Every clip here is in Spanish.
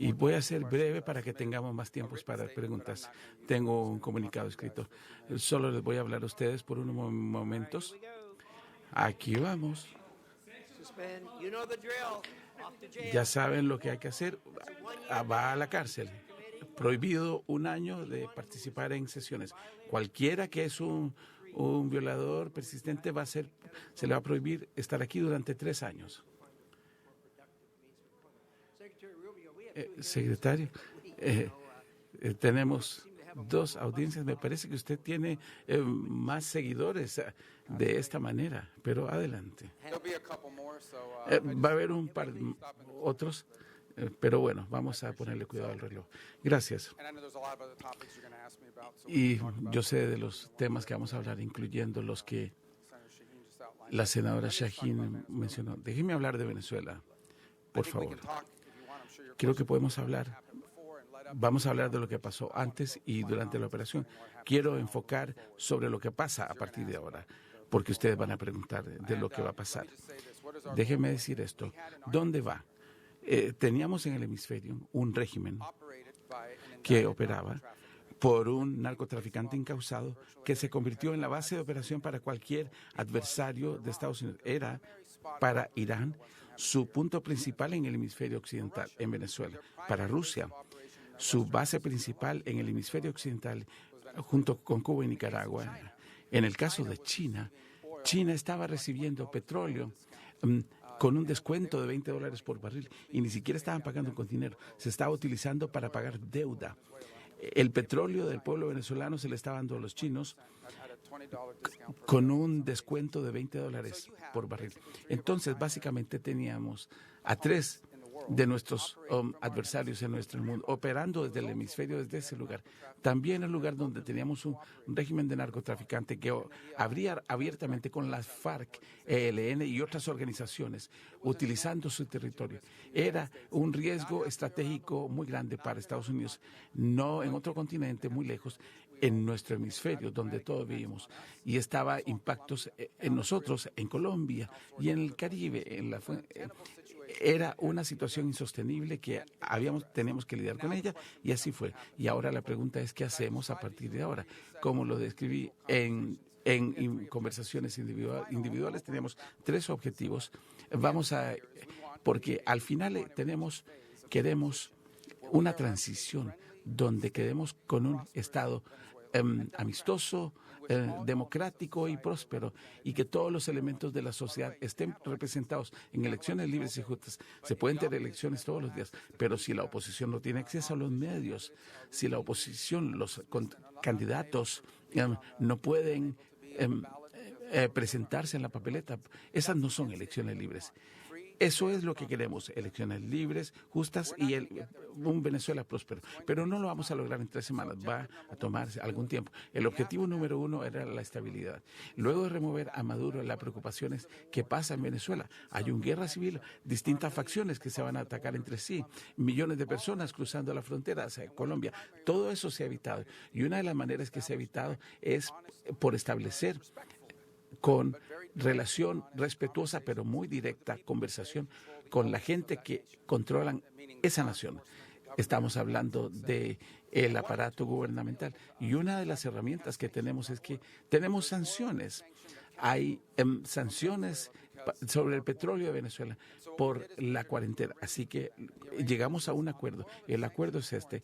Y voy a ser breve para que tengamos más tiempo para preguntas. Tengo un comunicado escrito. Solo les voy a hablar a ustedes por unos momentos. Aquí vamos. Ya saben lo que hay que hacer. Va a la cárcel. Prohibido 1 año de participar en sesiones. Cualquiera que es un violador persistente se le va a prohibir estar aquí durante 3 años. Secretario, tenemos 2 audiencias. Me parece que usted tiene más seguidores de esta manera, pero adelante. Va a haber un par otros, pero bueno, vamos a ponerle cuidado al reloj. Gracias. Y yo sé de los temas que vamos a hablar, incluyendo los que la senadora Shaheen mencionó. Déjeme hablar de Venezuela, por favor. Creo que podemos hablar. Vamos a hablar de lo que pasó antes y durante la operación. Quiero enfocar sobre lo que pasa a partir de ahora, porque ustedes van a preguntar de lo que va a pasar. Déjeme decir esto. ¿Dónde va? Teníamos en el hemisferio un régimen que operaba por un narcotraficante incausado que se convirtió en la base de operación para cualquier adversario de Estados Unidos. Era para Irán su punto principal en el hemisferio occidental, en Venezuela. Para Rusia, su base principal en el hemisferio occidental, junto con Cuba y Nicaragua. En el caso de China, China estaba recibiendo petróleo con un descuento de $20 por barril y ni siquiera estaban pagando con dinero. Se estaba utilizando para pagar deuda. El petróleo del pueblo venezolano se le estaba dando a los chinos con un descuento de $20 por barril. Entonces, básicamente teníamos a 3 de nuestros adversarios en nuestro mundo, operando desde el hemisferio, desde ese lugar. También el lugar donde teníamos un régimen de narcotraficante que abría abiertamente con las FARC, ELN y otras organizaciones, utilizando su territorio. Era un riesgo estratégico muy grande para Estados Unidos, no en otro continente muy lejos, en nuestro hemisferio, donde todos vivimos. Y estaba impactos en nosotros, en Colombia y en el Caribe, era una situación insostenible que tenemos que lidiar con ella y así fue. Y ahora la pregunta es, ¿qué hacemos a partir de ahora? Como lo describí en conversaciones individuales, tenemos 3 objetivos. Porque al final queremos una transición donde quedemos con un Estado amistoso, democrático y próspero, y que todos los elementos de la sociedad estén representados en elecciones libres y justas. Se pueden tener elecciones todos los días, pero si la oposición no tiene acceso a los medios, si la oposición, los candidatos no pueden presentarse en la papeleta, esas no son elecciones libres. Eso es lo que queremos, elecciones libres, justas y un Venezuela próspero. Pero no lo vamos a lograr en 3 semanas, va a tomarse algún tiempo. El objetivo número 1 era la estabilidad. Luego de remover a Maduro, la preocupación es qué pasa en Venezuela. Hay una guerra civil, distintas facciones que se van a atacar entre sí, millones de personas cruzando la frontera hacia Colombia. Todo eso se ha evitado. Y una de las maneras que se ha evitado es por establecer con relación respetuosa pero muy directa, conversación con la gente que controlan esa nación. Estamos hablando del aparato gubernamental y una de las herramientas que tenemos es que tenemos sanciones. Hay sanciones sobre el petróleo de Venezuela por la cuarentena. Así que llegamos a un acuerdo. El acuerdo es este.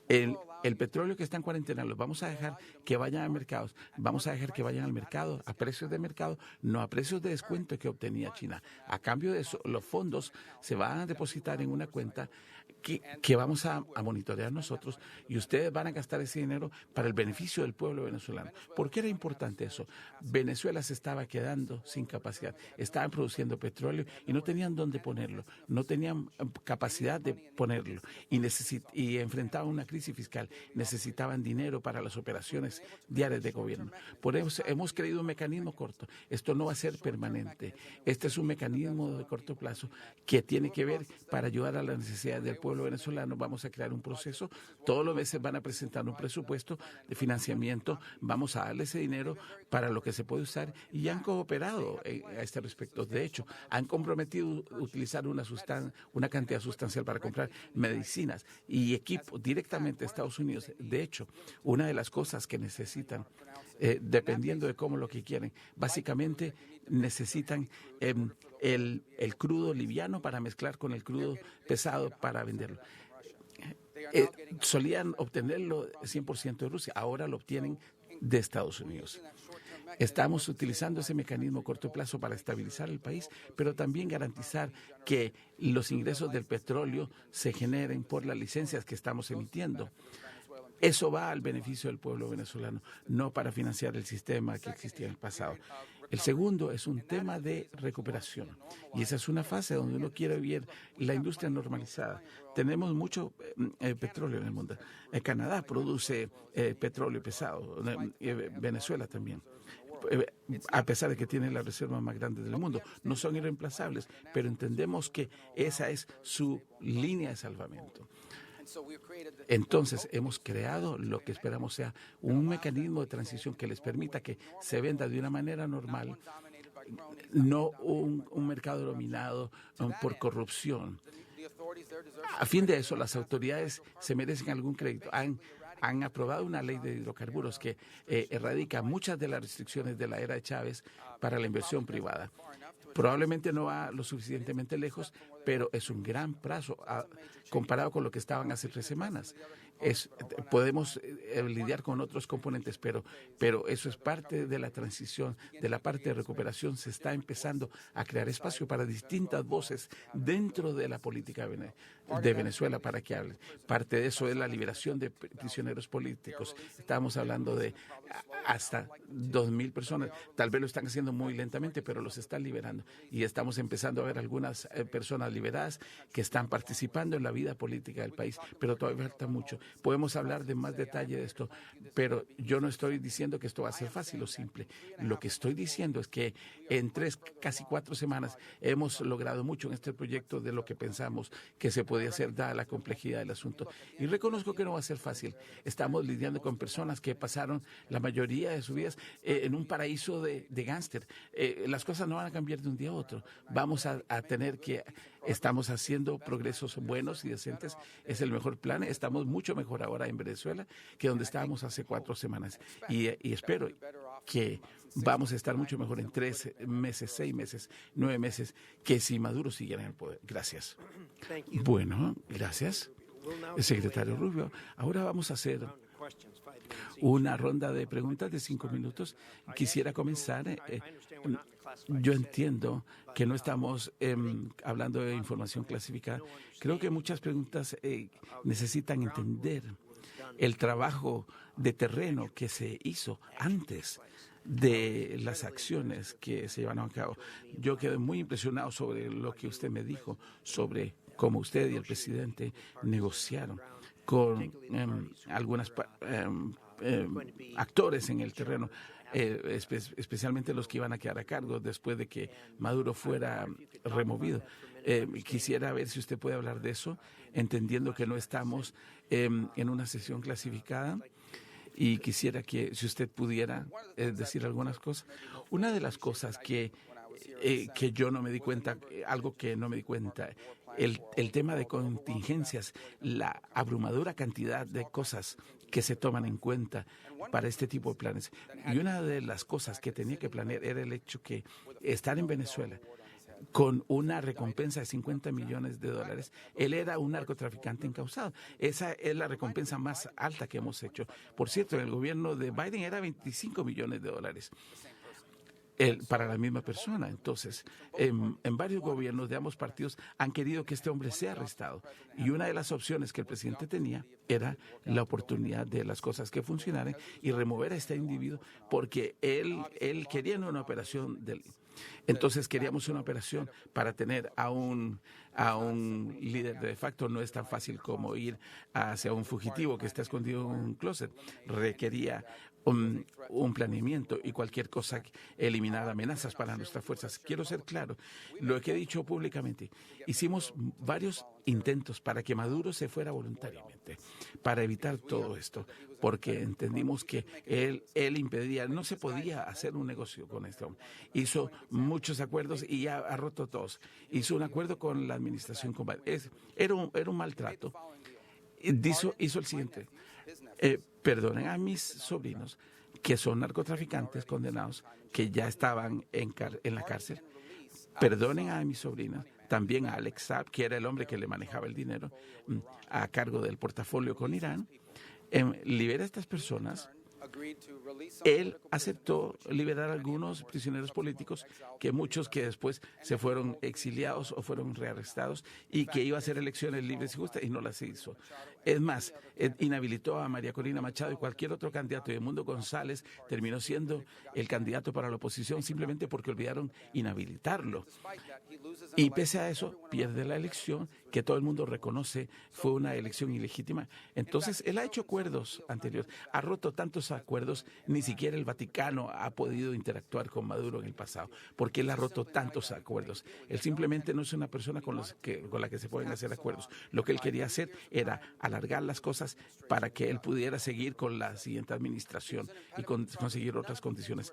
El petróleo que está en cuarentena los vamos a dejar que vayan a mercados. Vamos a dejar que vayan al mercado, a precios de mercado, no a precios de descuento que obtenía China. A cambio de eso, los fondos se van a depositar en una cuenta que vamos a monitorear nosotros y ustedes van a gastar ese dinero para el beneficio del pueblo venezolano. ¿Por qué era importante eso? Venezuela se estaba quedando sin capacidad. Estaban produciendo petróleo y no tenían dónde ponerlo. No tenían capacidad de ponerlo y enfrentaban una crisis fiscal. mal, necesitaban dinero para las operaciones diarias de gobierno. Por eso hemos creado un mecanismo corto. Esto no va a ser permanente. Este es un mecanismo de corto plazo que tiene que ver para ayudar a las necesidades del pueblo venezolano. Vamos a crear un proceso. Todos los meses van a presentar un presupuesto de financiamiento. Vamos a darle ese dinero para lo que se puede usar y han cooperado a este respecto. De hecho, han comprometido utilizar una cantidad sustancial para comprar medicinas y equipo directamente a Estados Unidos. De hecho, una de las cosas que necesitan, dependiendo de cómo lo que quieren, básicamente necesitan el crudo liviano para mezclar con el crudo pesado para venderlo. Solían obtenerlo 100% de Rusia, ahora lo obtienen de Estados Unidos. Estamos utilizando ese mecanismo a corto plazo para estabilizar el país, pero también garantizar que los ingresos del petróleo se generen por las licencias que estamos emitiendo. Eso va al beneficio del pueblo venezolano, no para financiar el sistema que existía en el pasado. El segundo es un tema de recuperación y esa es una fase donde uno quiere ver la industria normalizada. Tenemos mucho petróleo en el mundo. Canadá produce petróleo pesado, Venezuela también. A pesar de que tienen las reservas más grandes del mundo, no son irreemplazables, pero entendemos que esa es su línea de salvamento. Entonces, hemos creado lo que esperamos sea un mecanismo de transición que les permita que se venda de una manera normal, no un mercado dominado por corrupción. A fin de eso, las autoridades se merecen algún crédito. Han aprobado una ley de hidrocarburos que erradica muchas de las restricciones de la era de Chávez para la inversión privada. Probablemente no va lo suficientemente lejos, pero es un gran plazo comparado con lo que estaban hace 3 semanas. Podemos lidiar con otros componentes, pero eso es parte de la transición, de la parte de recuperación. Se está empezando a crear espacio para distintas voces dentro de la política de Venezuela para que hablen. Parte de eso es la liberación de prisioneros políticos. Estamos hablando de hasta 2,000 personas. Tal vez lo están haciendo muy lentamente, pero los están liberando. Y estamos empezando a ver algunas personas liberadas que están participando en la vida política del país, pero todavía falta mucho. Podemos hablar de más detalle de esto, pero yo no estoy diciendo que esto va a ser fácil o simple. Lo que estoy diciendo es que en 3, casi 4 semanas hemos logrado mucho en este proyecto de lo que pensamos que se podía hacer dada la complejidad del asunto. Y reconozco que no va a ser fácil. Estamos lidiando con personas que pasaron la mayoría de sus vidas en un paraíso de gángster. Las cosas no van a cambiar de un día a otro. Vamos a tener que... Estamos haciendo progresos buenos y decentes. Es el mejor plan. Estamos mucho mejor ahora en Venezuela que donde estábamos hace 4 semanas. Y espero que vamos a estar mucho mejor en 3 meses, 6 meses, 9 meses, que si Maduro siguiera en el poder. Gracias. Bueno, gracias, secretario Rubio. Ahora vamos a hacer una ronda de preguntas de 5 minutos. Quisiera comenzar. Yo entiendo que no estamos hablando de información clasificada. Creo que muchas preguntas necesitan entender el trabajo de terreno que se hizo antes de las acciones que se llevaron a cabo. Yo quedé muy impresionado sobre lo que usted me dijo, sobre cómo usted y el presidente negociaron con algunos actores en el terreno, especialmente los que iban a quedar a cargo después de que Maduro fuera removido. Quisiera ver si usted puede hablar de eso, entendiendo que no estamos en una sesión clasificada. Y quisiera que, si usted pudiera decir algunas cosas. Una de las cosas que yo no me di cuenta, algo que no me di cuenta, el tema de contingencias, la abrumadora cantidad de cosas que se toman en cuenta para este tipo de planes. Y una de las cosas que tenía que planear era el hecho que estar en Venezuela con una recompensa de $50 millones, él era un narcotraficante encausado. Esa es la recompensa más alta que hemos hecho. Por cierto, en el gobierno de Biden era $25 millones para la misma persona. Entonces, en varios gobiernos de ambos partidos han querido que este hombre sea arrestado. Y una de las opciones que el presidente tenía era la oportunidad de las cosas que funcionaran y remover a este individuo, porque él quería una operación Entonces queríamos una operación para tener a un líder de facto. No es tan fácil como ir hacia un fugitivo que está escondido en un closet. Requería un planeamiento y cualquier cosa, eliminar amenazas para nuestras fuerzas. Quiero ser claro, lo que he dicho públicamente, hicimos varios intentos para que Maduro se fuera voluntariamente, para evitar todo esto, porque entendimos que él impedía, no se podía hacer un negocio con este hombre. Hizo muchos acuerdos y ya ha roto todos. Hizo un acuerdo con la administración, era un maltrato. Hizo el siguiente: perdonen a mis sobrinos, que son narcotraficantes condenados, que ya estaban en la cárcel. Perdonen a mis sobrinas, también a Alex Saab, que era el hombre que le manejaba el dinero a cargo del portafolio con Irán. Libera a estas personas. Él aceptó liberar a algunos prisioneros políticos, que muchos que después se fueron exiliados o fueron rearrestados, y que iba a hacer elecciones libres y justas y no las hizo. Es más, inhabilitó a María Corina Machado y cualquier otro candidato. Y Edmundo González terminó siendo el candidato para la oposición simplemente porque olvidaron inhabilitarlo. Y pese a eso, pierde la elección, que todo el mundo reconoce fue una elección ilegítima. Entonces, él ha hecho acuerdos anteriores, ha roto tantos acuerdos, ni siquiera el Vaticano ha podido interactuar con Maduro en el pasado, porque él ha roto tantos acuerdos. Él simplemente no es una persona con la que se pueden hacer acuerdos. Lo que él quería hacer era alargar las cosas para que él pudiera seguir con la siguiente administración y conseguir otras condiciones.